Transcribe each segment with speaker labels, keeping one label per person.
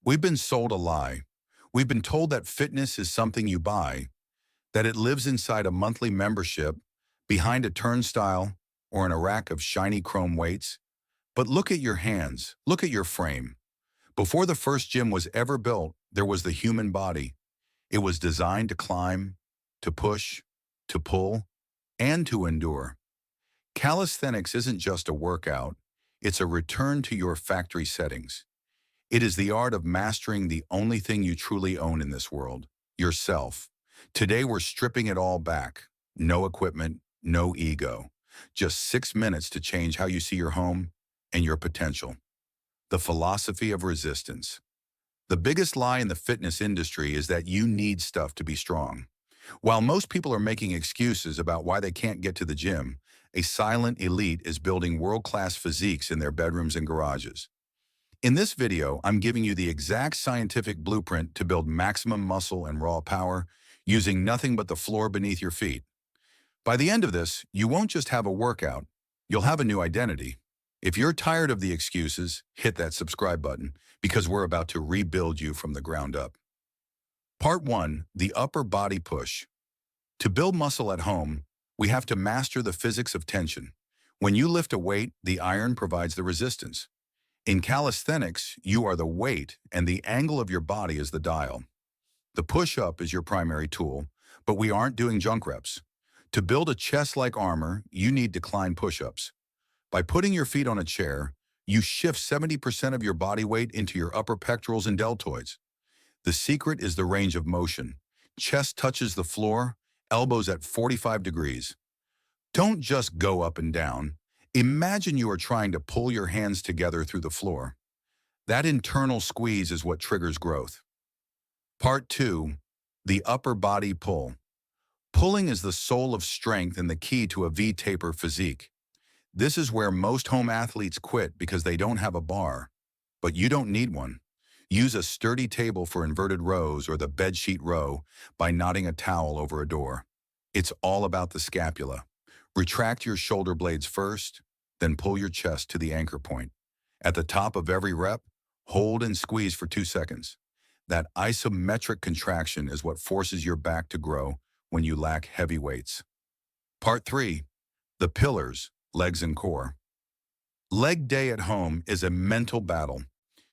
Speaker 1: We've been sold a lie. We've been told that fitness is something you buy, that it lives inside a monthly membership, behind a turnstile, or in a rack of shiny chrome weights. But look at your hands. Look at your frame. Before the first gym was ever built, there was the human body. It was designed to climb, to push, to pull, and to endure. Calisthenics isn't just a workout. It's a return to your factory settings. It is the art of mastering the only thing you truly own in this world, yourself. Today we're stripping it all back. No equipment, no ego. Just 6 minutes to change how you see your home and your potential. The philosophy of resistance. The biggest lie in the fitness industry is that you need stuff to be strong. While most people are making excuses about why they can't get to the gym, a silent elite is building world-class physiques in their bedrooms and garages. In this video, I'm giving you the exact scientific blueprint to build maximum muscle and raw power using nothing but the floor beneath your feet. By the end of this, you won't just have a workout, you'll have a new identity. If you're tired of the excuses, hit that subscribe button because we're about to rebuild you from the ground up. Part 1, the upper body push. To build muscle at home, we have to master the physics of tension. When you lift a weight, the iron provides the resistance. In calisthenics, you are the weight and the angle of your body is the dial. The push-up is your primary tool, but we aren't doing junk reps. To build a chest-like armor, you need decline push-ups. By putting your feet on a chair, you shift 70% of your body weight into your upper pectorals and deltoids. The secret is the range of motion. Chest touches the floor, elbows at 45 degrees. Don't just go up and down. Imagine you are trying to pull your hands together through the floor. That internal squeeze is what triggers growth. Part 2, the upper body pull. Pulling is the soul of strength and the key to a V-taper physique. This is where most home athletes quit because they don't have a bar. But you don't need one. Use a sturdy table for inverted rows or the bedsheet row by knotting a towel over a door. It's all about the scapula. Retract your shoulder blades first, then pull your chest to the anchor point. At the top of every rep, hold and squeeze for 2 seconds. That isometric contraction is what forces your back to grow when you lack heavy weights. Part 3, the pillars, legs and core. Leg day at home is a mental battle.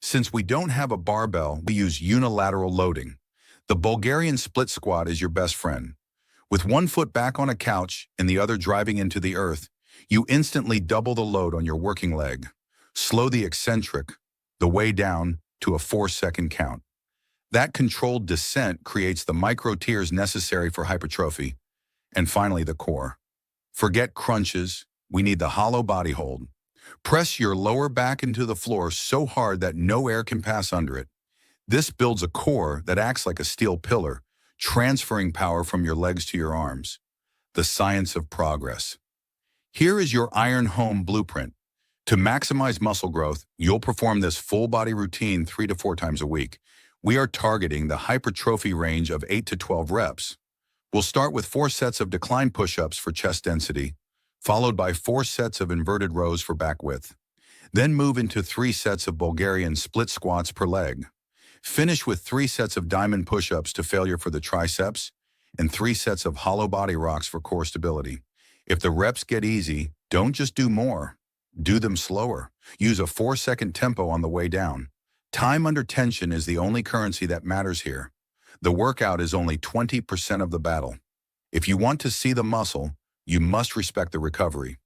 Speaker 1: Since we don't have a barbell, we use unilateral loading. The Bulgarian Split Squat is your best friend. With one foot back on a couch and the other driving into the earth, you instantly double the load on your working leg. Slow the eccentric, the way down, to a 4-second count. That controlled descent creates the micro tears necessary for hypertrophy. And finally, the core. Forget crunches, we need the hollow body hold. Press your lower back into the floor so hard that no air can pass under it. This builds a core that acts like a steel pillar, transferring power from your legs to your arms. The science of progress. Here is your Iron Home blueprint. To maximize muscle growth, you'll perform this full body routine 3 to 4 times a week. We are targeting the hypertrophy range of 8 to 12 reps. We'll start with 4 sets of decline push-ups for chest density, followed by 4 sets of inverted rows for back width. Then move into 3 sets of Bulgarian split squats per leg. Finish with 3 sets of diamond push-ups to failure for the triceps and 3 sets of hollow body rocks for core stability. If the reps get easy, don't just do more. Do them slower. Use a 4-second tempo on the way down. Time under tension is the only currency that matters here. The workout is only 20% of the battle. If you want to see the muscle, you must respect the recovery.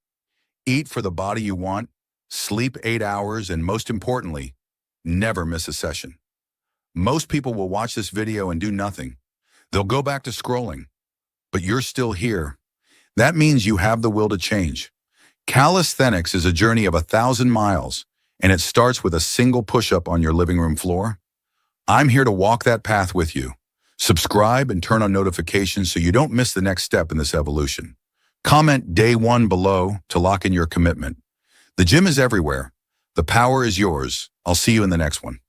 Speaker 1: Eat for the body you want, sleep 8 hours, and most importantly, never miss a session. Most people will watch this video and do nothing. They'll go back to scrolling. But you're still here. That means you have the will to change. Calisthenics is a journey of 1,000 miles, and it starts with a single push-up on your living room floor. I'm here to walk that path with you. Subscribe and turn on notifications so you don't miss the next step in this evolution. Comment day 1 below to lock in your commitment. The gym is everywhere. The power is yours. I'll see you in the next one.